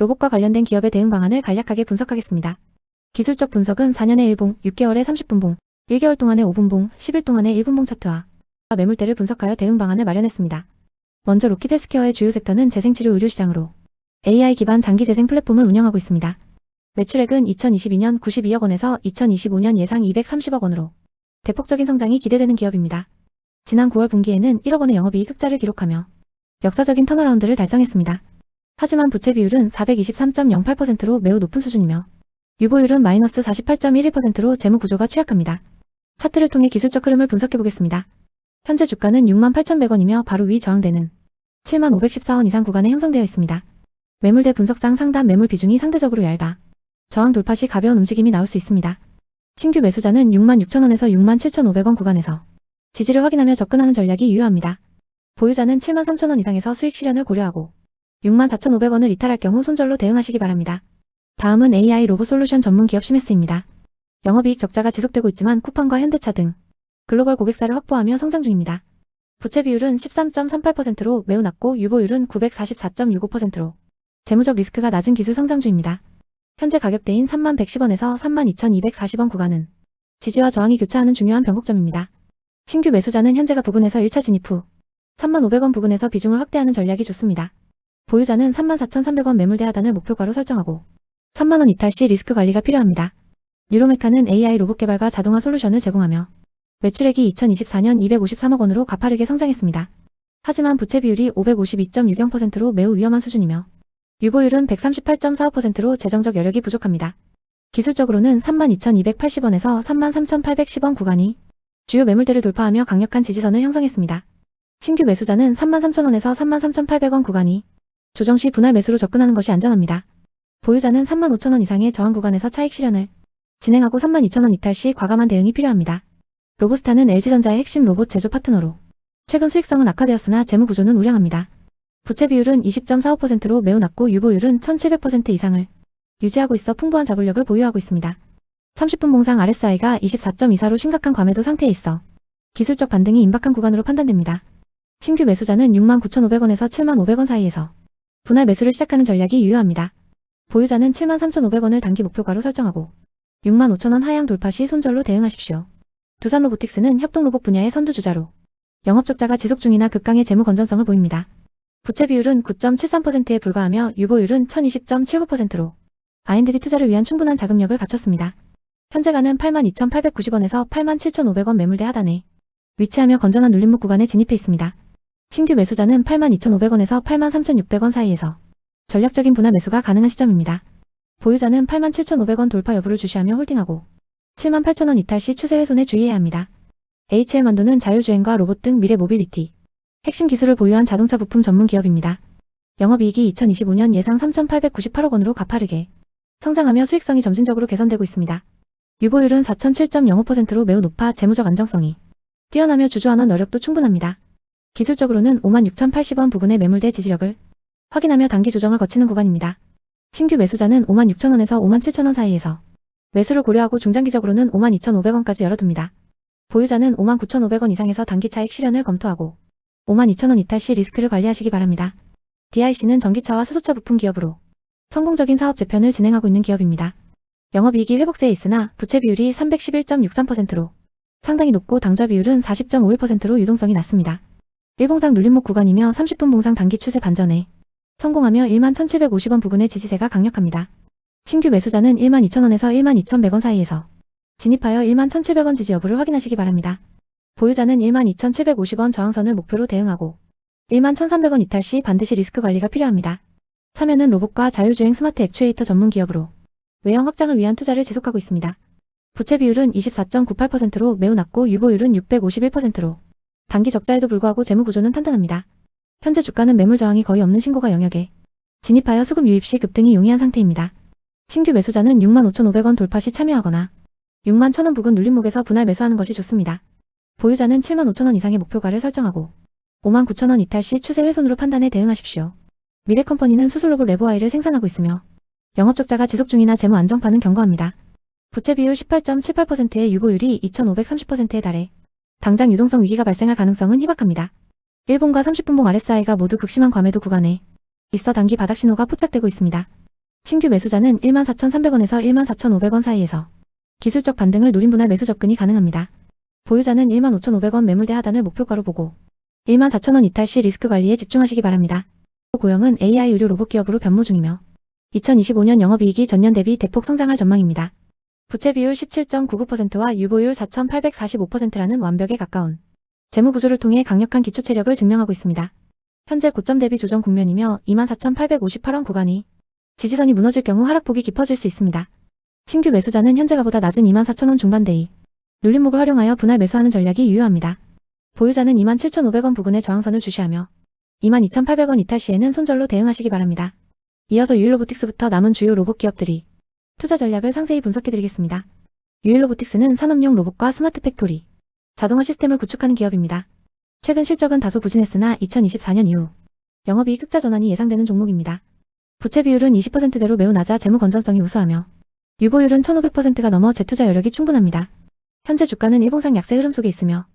로봇과 관련된 기업의 대응 방안을 간략하게 분석하겠습니다. 기술적 분석은 4년의 1봉, 6개월의 30분봉, 1개월 동안의 5분봉, 10일 동안의 1분봉 차트와 매물대를 분석하여 대응 방안을 마련했습니다. 먼저 로킷 헬스케어의 주요 섹터는 재생치료 의료 시장으로 AI 기반 장기 재생 플랫폼을 운영하고 있습니다. 매출액은 2022년 92억 원에서 2025년 예상 230억 원으로 대폭적인 성장이 기대되는 기업입니다. 지난 9월 분기에는 1억 원의 영업이익 흑자를 기록하며 역사적인 턴어라운드를 달성했습니다. 하지만 부채 비율은 423.08%로 매우 높은 수준이며 유보율은 마이너스 48.11%로 재무 구조가 취약합니다. 차트를 통해 기술적 흐름을 분석해보겠습니다. 현재 주가는 68,100원이며 바로 위 저항대는 7514원 이상 구간에 형성되어 있습니다. 매물대 분석상 상단 매물 비중이 상대적으로 얇아 저항 돌파 시 가벼운 움직임이 나올 수 있습니다. 신규 매수자는 66,000원에서 67,500원 구간에서 지지를 확인하며 접근하는 전략이 유효합니다. 보유자는 73,000원 이상에서 수익 실현을 고려하고 64,500원을 이탈할 경우 손절로 대응하시기 바랍니다. 다음은 AI 로봇 솔루션 전문 기업 시메스입니다. 영업이익 적자가 지속되고 있지만 쿠팡과 현대차 등 글로벌 고객사를 확보하며 성장 중입니다. 부채 비율은 13.38%로 매우 낮고 유보율은 944.65%로 재무적 리스크가 낮은 기술 성장주입니다. 현재 가격대인 3110원에서 32,240원 구간은 지지와 저항이 교차하는 중요한 변곡점입니다. 신규 매수자는 현재가 부근에서 1차 진입 후 35,000원 부근에서 비중을 확대하는 전략이 좋습니다. 보유자는 34,300원 매물대 하단을 목표가로 설정하고 3만원 이탈 시 리스크 관리가 필요합니다. 뉴로메카는 AI 로봇 개발과 자동화 솔루션을 제공하며 매출액이 2024년 253억 원으로 가파르게 성장했습니다. 하지만 부채 비율이 552.60%로 매우 위험한 수준이며 유보율은 138.45%로 재정적 여력이 부족합니다. 기술적으로는 32,280원에서 33,810원 구간이 주요 매물대를 돌파하며 강력한 지지선을 형성했습니다. 신규 매수자는 33,000원에서 33,800원 구간이 조정 시 분할 매수로 접근하는 것이 안전합니다. 보유자는 35,000원 이상의 저항 구간에서 차익 실현을 진행하고 32,000원 이탈 시 과감한 대응이 필요합니다. 로보스타는 LG전자의 핵심 로봇 제조 파트너로 최근 수익성은 악화되었으나 재무 구조는 우량합니다. 부채 비율은 20.45%로 매우 낮고 유보율은 1700% 이상을 유지하고 있어 풍부한 자본력을 보유하고 있습니다. 30분 봉상 RSI가 24.24로 심각한 과매도 상태에 있어 기술적 반등이 임박한 구간으로 판단됩니다. 신규 매수자는 69,500원에서 75,500원 사이에서 분할 매수를 시작하는 전략이 유효합니다. 보유자는 73,500원을 단기 목표가로 설정하고 65,000원 하향 돌파 시 손절로 대응하십시오. 두산로보틱스는 협동로봇 분야의 선두주자로 영업적자가 지속 중이나 극강의 재무 건전성을 보입니다. 부채 비율은 9.73%에 불과하며 유보율은 1020.79%로 R&D 투자를 위한 충분한 자금력을 갖췄습니다. 현재가는 82,890원에서 87,500원 매물대 하단에 위치하며 건전한 눌림목 구간에 진입해 있습니다. 신규 매수자는 82,500원에서 83,600원 사이에서 전략적인 분할 매수가 가능한 시점입니다. 보유자는 87,500원 돌파 여부를 주시하며 홀딩하고 78,000원 이탈 시 추세 훼손에 주의해야 합니다. HL만도는 자율주행과 로봇 등 미래 모빌리티, 핵심 기술을 보유한 자동차 부품 전문 기업입니다. 영업이익이 2025년 예상 3,898억 원으로 가파르게 성장하며 수익성이 점진적으로 개선되고 있습니다. 유보율은 4,007.05%로 매우 높아 재무적 안정성이 뛰어나며 주주환원 여력도 충분합니다. 기술적으로는 56,080원 부근의 매물대 지지력을 확인하며 단기 조정을 거치는 구간입니다. 신규 매수자는 56,000원에서 57,000원 사이에서 매수를 고려하고 중장기적으로는 52,500원까지 열어둡니다. 보유자는 59,500원 이상에서 단기 차익 실현을 검토하고 52,000원 이탈 시 리스크를 관리하시기 바랍니다. DIC는 전기차와 수소차 부품 기업으로 성공적인 사업 재편을 진행하고 있는 기업입니다. 영업이익이 회복세에 있으나 부채 비율이 311.63%로 상당히 높고 당좌 비율은 40.51%로 유동성이 낮습니다. 1봉상 눌림목 구간이며 30분 봉상 단기 추세 반전에 성공하며 11,750원 부근의 지지세가 강력합니다. 신규 매수자는 12,000원에서 12,100원 사이에서 진입하여 11,700원 지지 여부를 확인하시기 바랍니다. 보유자는 12,750원 저항선을 목표로 대응하고 11,300원 이탈 시 반드시 리스크 관리가 필요합니다. 사면은 로봇과 자율주행 스마트 액추에이터 전문 기업으로 외형 확장을 위한 투자를 지속하고 있습니다. 부채 비율은 24.98%로 매우 낮고 유보율은 651%로 단기 적자에도 불구하고 재무 구조는 탄탄합니다. 현재 주가는 매물 저항이 거의 없는 신고가 영역에 진입하여 수급 유입 시 급등이 용이한 상태입니다. 신규 매수자는 65,500원 돌파 시 참여하거나 61,000원 부근 눌림목에서 분할 매수하는 것이 좋습니다. 보유자는 75,000원 이상의 목표가를 설정하고 59,000원 이탈 시 추세 훼손으로 판단해 대응하십시오. 미래컴퍼니는 수술로봇 레보아이를 생산하고 있으며 영업적자가 지속 중이나 재무 안정파는 견고합니다. 부채 비율 18.78%의 유보율이 2,530%에 달해 당장 유동성 위기가 발생할 가능성은 희박합니다. 1봉과 30분봉 RSI가 모두 극심한 과매도 구간에 있어 단기 바닥 신호가 포착되고 있습니다. 신규 매수자는 14,300원에서 14,500원 사이에서 기술적 반등을 노린 분할 매수 접근이 가능합니다. 보유자는 15,500원 매물대 하단을 목표가로 보고 14,000원 이탈 시 리스크 관리에 집중하시기 바랍니다. 고영은 AI 의료 로봇 기업으로 변모 중이며 2025년 영업이익이 전년 대비 대폭 성장할 전망입니다. 부채 비율 17.99%와 유보율 4,845%라는 완벽에 가까운 재무 구조를 통해 강력한 기초 체력을 증명하고 있습니다. 현재 고점 대비 조정 국면이며 24,858원 구간이 지지선이 무너질 경우 하락폭이 깊어질 수 있습니다. 신규 매수자는 현재가보다 낮은 24,000원 중반대의 눌림목을 활용하여 분할 매수하는 전략이 유효합니다. 보유자는 27,500원 부근에 저항선을 주시하며 22,800원 이탈 시에는 손절로 대응하시기 바랍니다. 이어서 유일로보틱스부터 남은 주요 로봇 기업들이 투자 전략을 상세히 분석해드리겠습니다. 유일로보틱스는 산업용 로봇과 스마트 팩토리, 자동화 시스템을 구축하는 기업입니다. 최근 실적은 다소 부진했으나 2024년 이후 영업이익 흑자 전환이 예상되는 종목입니다. 부채 비율은 20%대로 매우 낮아 재무 건전성이 우수하며 유보율은 1,500%가 넘어 재투자 여력이 충분합니다. 현재 주가는 일봉상 약세 흐름 속에 있으며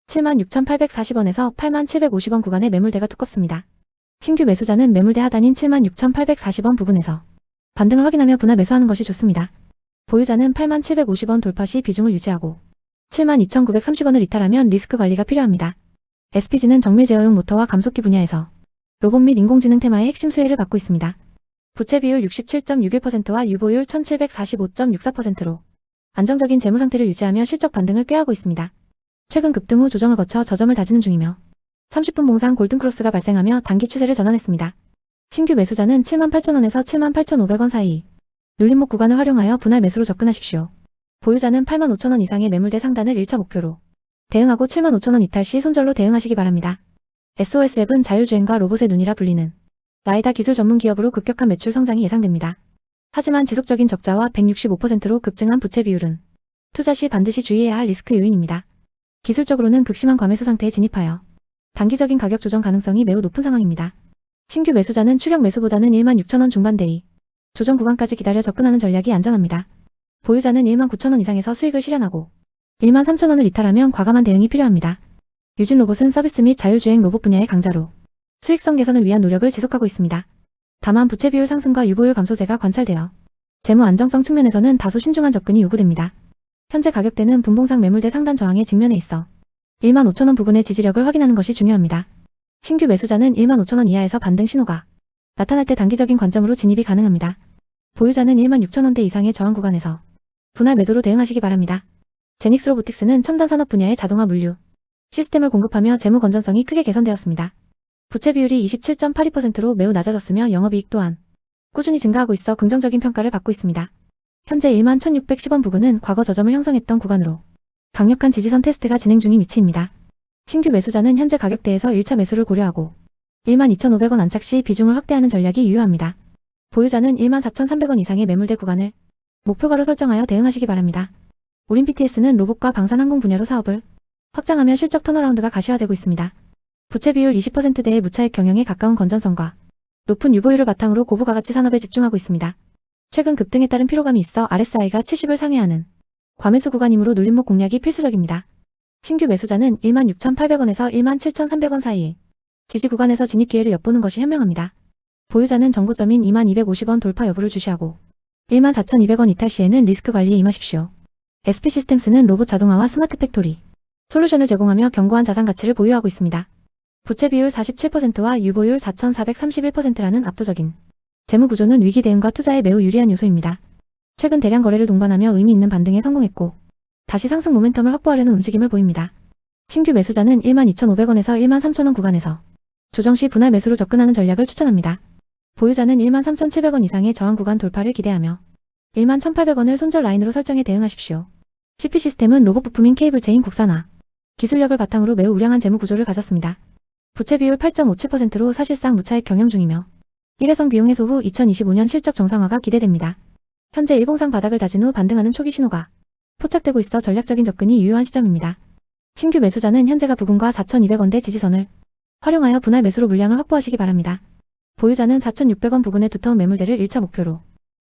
76,840원에서 87,750원 구간의 매물대가 두껍습니다. 신규 매수자는 매물대 하단인 76,840원 부근에서 반등을 확인하며 분할 매수하는 것이 좋습니다. 보유자는 87,750원 돌파 시 비중을 유지하고 72,930원을 이탈하면 리스크 관리가 필요합니다. SPG는 정밀 제어용 모터와 감속기 분야에서 로봇 및 인공지능 테마의 핵심 수혜를 받고 있습니다. 부채 비율 67.61%와 유보율 1,745.64%로 안정적인 재무 상태를 유지하며 실적 반등을 꾀하고 있습니다. 최근 급등 후 조정을 거쳐 저점을 다지는 중이며 30분 봉상 골든크로스가 발생하며 단기 추세를 전환했습니다. 신규 매수자는 78,000원에서 78,500원 사이 눌림목 구간을 활용하여 분할 매수로 접근하십시오. 보유자는 85,000원 이상의 매물대 상단을 1차 목표로 대응하고 75,000원 이탈 시 손절로 대응하시기 바랍니다. SOS앱은 자율주행과 로봇의 눈이라 불리는 라이다 기술 전문 기업으로 급격한 매출 성장이 예상됩니다. 하지만 지속적인 적자와 165%로 급증한 부채 비율은 투자 시 반드시 주의해야 할 리스크 요인입니다. 기술적으로는 극심한 과매수 상태에 진입하여 단기적인 가격 조정 가능성이 매우 높은 상황입니다. 신규 매수자는 추격 매수보다는 16,000원 중반대의 조정 구간까지 기다려 접근하는 전략이 안전합니다. 보유자는 19,000원 이상에서 수익을 실현하고 13,000원을 이탈하면 과감한 대응이 필요합니다. 유진 로봇은 서비스 및 자율주행 로봇 분야의 강자로 수익성 개선을 위한 노력을 지속하고 있습니다. 다만 부채 비율 상승과 유보율 감소세가 관찰되어 재무 안정성 측면에서는 다소 신중한 접근이 요구됩니다. 현재 가격대는 분봉상 매물대 상단 저항에 직면해 있어 15,000원 부근의 지지력을 확인하는 것이 중요합니다. 신규 매수자는 15,000원 이하에서 반등 신호가 나타날 때 단기적인 관점으로 진입이 가능합니다. 보유자는 16,000원대 이상의 저항 구간에서 분할 매도로 대응하시기 바랍니다. 제닉스 로보틱스는 첨단 산업 분야의 자동화 물류 시스템을 공급하며 재무 건전성이 크게 개선되었습니다. 부채 비율이 27.82%로 매우 낮아졌으며 영업이익 또한 꾸준히 증가하고 있어 긍정적인 평가를 받고 있습니다. 현재 11,610원 부근은 과거 저점을 형성했던 구간으로 강력한 지지선 테스트가 진행 중인 위치입니다. 신규 매수자는 현재 가격대에서 1차 매수를 고려하고 12,500원 안착 시 비중을 확대하는 전략이 유효합니다. 보유자는 14,300원 이상의 매물대 구간을 목표가로 설정하여 대응하시기 바랍니다. 우린 PTS는 로봇과 방산항공 분야로 사업을 확장하며 실적 턴어라운드가 가시화되고 있습니다. 부채 비율 20%대의 무차익 경영에 가까운 건전성과 높은 유보율을 바탕으로 고부가가치 산업에 집중하고 있습니다. 최근 급등에 따른 피로감이 있어 RSI가 70을 상회하는 과매수 구간이므로 눌림목 공략이 필수적입니다. 신규 매수자는 16,800원에서 17,300원 사이에 지지 구간에서 진입 기회를 엿보는 것이 현명합니다. 보유자는 정고점인 2250원 돌파 여부를 주시하고 14,200원 이탈 시에는 리스크 관리에 임하십시오. SP 시스템스는 로봇 자동화와 스마트 팩토리 솔루션을 제공하며 견고한 자산 가치를 보유하고 있습니다. 부채 비율 47%와 유보율 4,431%라는 압도적인 재무 구조는 위기 대응과 투자에 매우 유리한 요소입니다. 최근 대량 거래를 동반하며 의미 있는 반등에 성공했고 다시 상승 모멘텀을 확보하려는 움직임을 보입니다. 신규 매수자는 12,500원에서 13,000원 구간에서 조정 시 분할 매수로 접근하는 전략을 추천합니다. 보유자는 13,700원 이상의 저항 구간 돌파를 기대하며 11,800원을 손절 라인으로 설정해 대응하십시오. CP 시스템은 로봇 부품인 케이블 체인 국산화 기술력을 바탕으로 매우 우량한 재무 구조를 가졌습니다. 부채 비율 8.57%로 사실상 무차익 경영 중이며 일회성 비용 해소 후 2025년 실적 정상화가 기대됩니다. 현재 일봉상 바닥을 다진 후 반등하는 초기 신호가 포착되고 있어 전략적인 접근이 유효한 시점입니다. 신규 매수자는 현재가 부근과 4,200원대 지지선을 활용하여 분할 매수로 물량을 확보하시기 바랍니다. 보유자는 4,600원 부근의 두터운 매물대를 1차 목표로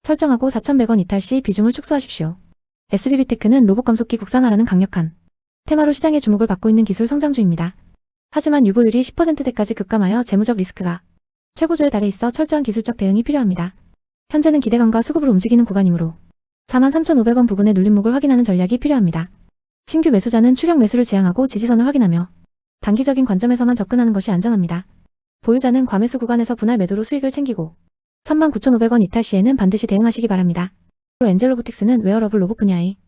설정하고 4,100원 이탈 시 비중을 축소하십시오. SBB테크는 로봇 감속기 국산화라는 강력한 테마로 시장의 주목을 받고 있는 기술 성장주입니다. 하지만 유보율이 10%대까지 급감하여 재무적 리스크가 최고조에 달해 있어 철저한 기술적 대응이 필요합니다. 현재는 기대감과 수급으로 움직이는 구간이므로 43,500원 부근의 눌림목을 확인하는 전략이 필요합니다. 신규 매수자는 추격 매수를 지향하고 지지선을 확인하며 단기적인 관점에서만 접근하는 것이 안전합니다. 보유자는 과매수 구간에서 분할 매도로 수익을 챙기고 39,500원 이탈 시에는 반드시 대응하시기 바랍니다. 엔젤로보틱스는 웨어러블 로봇 분야의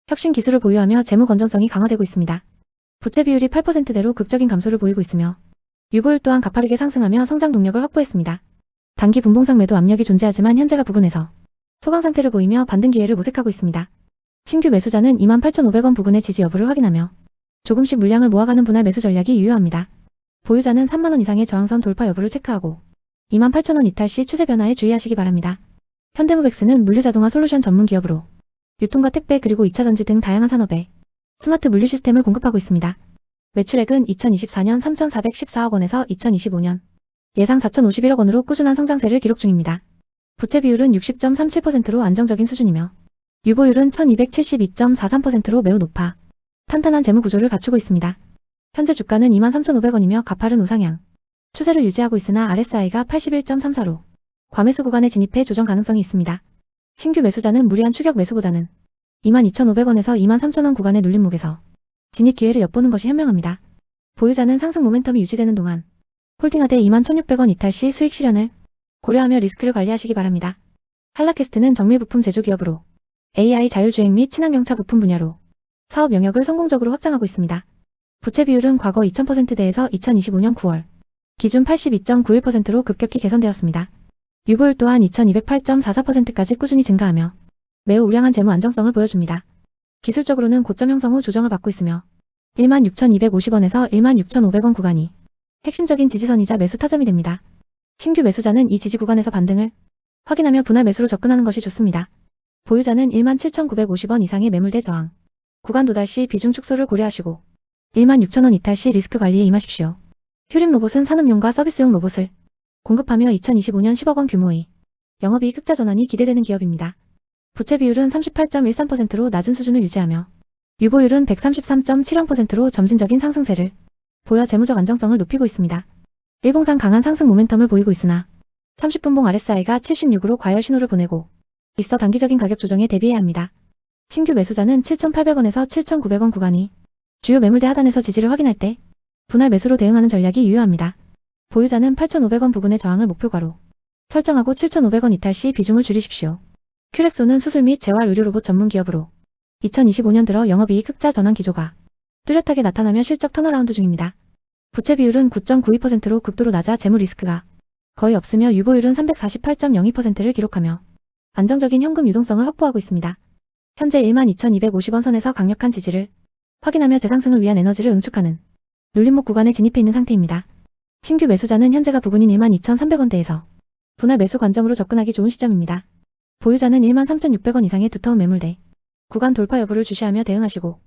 혁신 기술을 보유하며 재무 건전성이 강화되고 있습니다. 부채 비율이 8%대로 극적인 감소를 보이고 있으며 유보율 또한 가파르게 상승하며 성장 동력을 확보했습니다. 단기 분봉상 매도 압력이 존재하지만 현재가 부근에서 소강 상태를 보이며 반등 기회를 모색하고 있습니다. 신규 매수자는 28,500원 부근의 지지 여부를 확인하며 조금씩 물량을 모아가는 분할 매수 전략이 유효합니다. 보유자는 3만원 이상의 저항선 돌파 여부를 체크하고 28,000원 이탈 시 추세 변화에 주의하시기 바랍니다. 현대모백스는 물류자동화 솔루션 전문 기업으로 유통과 택배 그리고 2차 전지 등 다양한 산업에 스마트 물류 시스템을 공급하고 있습니다. 매출액은 2024년 3,414억 원에서 2025년 예상 4,051억 원으로 꾸준한 성장세를 기록 중입니다. 부채 비율은 60.37%로 안정적인 수준이며 유보율은 1272.43%로 매우 높아 탄탄한 재무 구조를 갖추고 있습니다. 현재 주가는 23,500원이며 가파른 우상향 추세를 유지하고 있으나 RSI가 81.34로 과매수 구간에 진입해 조정 가능성이 있습니다. 신규 매수자는 무리한 추격 매수보다는 22,500원에서 23,000원 구간의 눌림목에서 진입 기회를 엿보는 것이 현명합니다. 보유자는 상승 모멘텀이 유지되는 동안 홀딩하되 21,600원 이탈 시 수익 실현을 고려하며 리스크를 관리하시기 바랍니다. 한라캐스트는 정밀 부품 제조 기업으로 AI 자율주행 및 친환경차 부품 분야로 사업 영역을 성공적으로 확장하고 있습니다. 부채 비율은 과거 2000%대에서 2025년 9월 기준 82.91%로 급격히 개선되었습니다. 유보율 또한 2208.44%까지 꾸준히 증가하며 매우 우량한 재무 안정성을 보여줍니다. 기술적으로는 고점 형성 후 조정을 받고 있으며 16,250원에서 16,500원 구간이 핵심적인 지지선이자 매수 타점이 됩니다. 신규 매수자는 이 지지 구간에서 반등을 확인하며 분할 매수로 접근하는 것이 좋습니다. 보유자는 17,950원 이상의 매물대 저항 구간 도달 시 비중 축소를 고려하시고 16,000원 이탈 시 리스크 관리에 임하십시오. 휴림 로봇은 산업용과 서비스용 로봇을 공급하며 2025년 10억 원 규모의 영업이익 흑자 전환이 기대되는 기업입니다. 부채 비율은 38.13%로 낮은 수준을 유지하며 유보율은 133.70%로 점진적인 상승세를 보여 재무적 안정성을 높이고 있습니다. 일봉상 강한 상승 모멘텀을 보이고 있으나 30분봉 RSI가 76으로 과열 신호를 보내고 있어 단기적인 가격 조정에 대비해야 합니다. 신규 매수자는 7,800원에서 7,900원 구간이 주요 매물대 하단에서 지지를 확인할 때 분할 매수로 대응하는 전략이 유효합니다. 보유자는 8,500원 부근의 저항을 목표가로 설정하고 7,500원 이탈 시 비중을 줄이십시오. 큐렉소는 수술 및 재활 의료 로봇 전문 기업으로 2025년 들어 영업이익 흑자 전환 기조가 뚜렷하게 나타나며 실적 턴어라운드 중입니다. 부채 비율은 9.92%로 극도로 낮아 재무 리스크가 거의 없으며 유보율은 348.02%를 기록하며 안정적인 현금 유동성을 확보하고 있습니다. 현재 12,250원 선에서 강력한 지지를 확인하며 재상승을 위한 에너지를 응축하는 눌림목 구간에 진입해 있는 상태입니다. 신규 매수자는 현재가 부근인 12,300원대에서 분할 매수 관점으로 접근하기 좋은 시점입니다. 보유자는 13,600원 이상의 두터운 매물대 구간 돌파 여부를 주시하며 대응하시고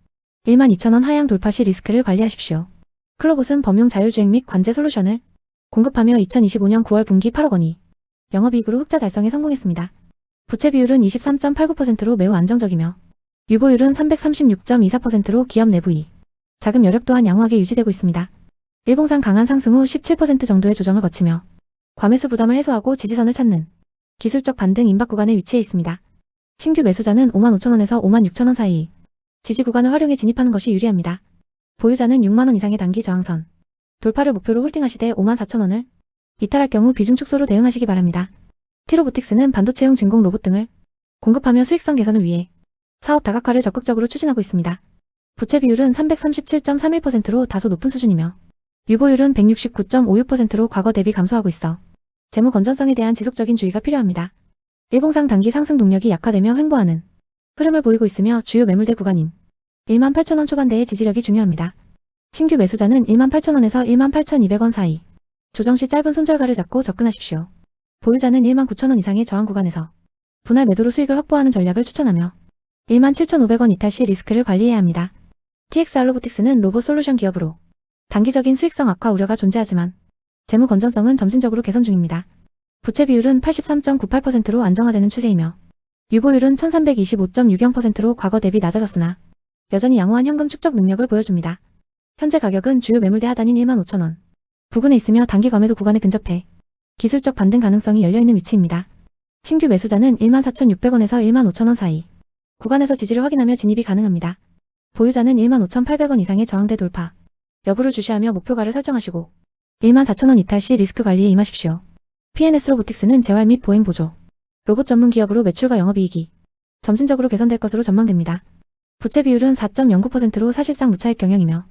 12,000원 하향 돌파 시 리스크를 관리하십시오. 클로봇은 범용 자율주행 및 관제 솔루션을 공급하며 2025년 9월 분기 8억 원이 영업이익으로 흑자 달성에 성공했습니다. 부채 비율은 23.89%로 매우 안정적이며 유보율은 336.24%로 기업 내부의 자금 여력 또한 양호하게 유지되고 있습니다. 일봉상 강한 상승 후 17% 정도의 조정을 거치며 과매수 부담을 해소하고 지지선을 찾는 기술적 반등 임박 구간에 위치해 있습니다. 신규 매수자는 55,000원에서 56,000원 사이 지지 구간을 활용해 진입하는 것이 유리합니다. 보유자는 6만원 이상의 단기 저항선 돌파를 목표로 홀딩하시되 54,000원을 이탈할 경우 비중 축소로 대응하시기 바랍니다. 티로보틱스는 반도체용 진공 로봇 등을 공급하며 수익성 개선을 위해 사업 다각화를 적극적으로 추진하고 있습니다. 부채 비율은 337.31%로 다소 높은 수준이며 유보율은 169.56%로 과거 대비 감소하고 있어 재무 건전성에 대한 지속적인 주의가 필요합니다. 일봉상 단기 상승 동력이 약화되며 횡보하는 흐름을 보이고 있으며 주요 매물대 구간인 18,000원 초반대의 지지력이 중요합니다. 신규 매수자는 18,000원에서 18,200원 사이 조정 시 짧은 손절가를 잡고 접근하십시오. 보유자는 19,000원 이상의 저항 구간에서 분할 매도로 수익을 확보하는 전략을 추천하며 17,500원 이탈 시 리스크를 관리해야 합니다. TXR 로보틱스는 로봇 솔루션 기업으로 단기적인 수익성 악화 우려가 존재하지만 재무 건전성은 점진적으로 개선 중입니다. 부채 비율은 83.98%로 안정화되는 추세이며 유보율은 1325.60%로 과거 대비 낮아졌으나 여전히 양호한 현금 축적 능력을 보여줍니다. 현재 가격은 주요 매물대 하단인 15,000원 부근에 있으며 단기 과매도 구간에 근접해 기술적 반등 가능성이 열려있는 위치입니다. 신규 매수자는 14,600원에서 15,000원 사이 구간에서 지지를 확인하며 진입이 가능합니다. 보유자는 15,800원 이상의 저항대 돌파 여부를 주시하며 목표가를 설정하시고 14,000원 이탈 시 리스크 관리에 임하십시오. PNS 로보틱스는 재활 및 보행 보조 로봇 전문 기업으로 매출과 영업이익이 점진적으로 개선될 것으로 전망됩니다. 부채 비율은 4.09%로 사실상 무차익 경영이며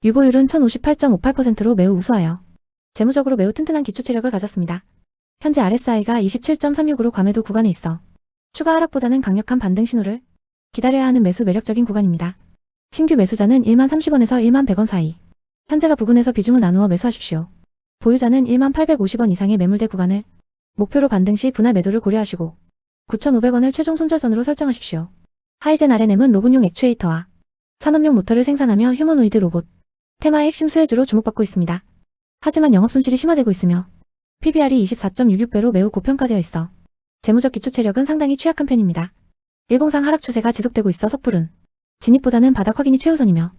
유보율은 1058.58%로 매우 우수하여 재무적으로 매우 튼튼한 기초 체력을 가졌습니다. 현재 RSI가 27.36으로 과매도 구간에 있어 추가 하락보다는 강력한 반등 신호를 기다려야 하는 매수 매력적인 구간입니다. 신규 매수자는 10,030원에서 10,100원 사이 현재가 부근에서 비중을 나누어 매수하십시오. 보유자는 10,850원 이상의 매물대 구간을 목표로 반등 시 분할 매도를 고려하시고 9,500원을 최종 손절선으로 설정하십시오. 하이젠 RNM은 로봇용 액추에이터와 산업용 모터를 생산하며 휴머노이드 로봇 테마의 핵심 수혜주로 주목받고 있습니다. 하지만 영업 손실이 심화되고 있으며 PBR이 24.66배로 매우 고평가되어 있어 재무적 기초 체력은 상당히 취약한 편입니다. 일봉상 하락 추세가 지속되고 있어 섣부른 진입보다는 바닥 확인이 최우선이며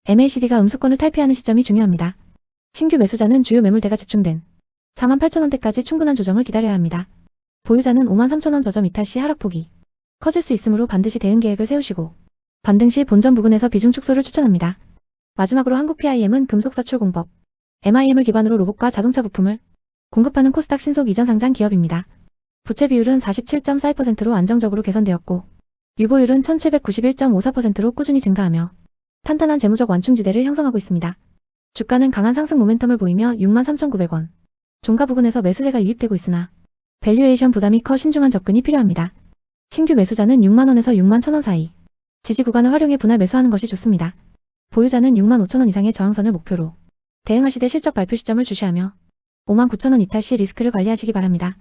MACD가 음수권을 탈피하는 시점이 중요합니다. 신규 매수자는 주요 매물대가 집중된 48,000원대까지 충분한 조정을 기다려야 합니다. 보유자는 53,000원 저점 이탈 시 하락폭이 커질 수 있으므로 반드시 대응 계획을 세우시고 반등 시 본전 부근에서 비중 축소를 추천합니다. 마지막으로 한국 PIM은 금속 사출 공법 MIM을 기반으로 로봇과 자동차 부품을 공급하는 코스닥 신속 이전 상장 기업입니다. 부채 비율은 47.42%로 안정적으로 개선되었고 유보율은 1791.54%로 꾸준히 증가하며 탄탄한 재무적 완충지대를 형성하고 있습니다. 주가는 강한 상승 모멘텀을 보이며 63,900원 종가 부근에서 매수세가 유입되고 있으나 밸류에이션 부담이 커 신중한 접근이 필요합니다. 신규 매수자는 6만원에서 61,000원 사이 지지 구간을 활용해 분할 매수하는 것이 좋습니다. 보유자는 65,000원 이상의 저항선을 목표로 대응하시되 실적 발표 시점을 주시하며 59,000원 이탈 시 리스크를 관리하시기 바랍니다.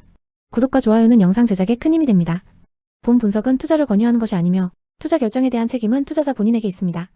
구독과 좋아요는 영상 제작에 큰 힘이 됩니다. 본 분석은 투자를 권유하는 것이 아니며 투자 결정에 대한 책임은 투자자 본인에게 있습니다.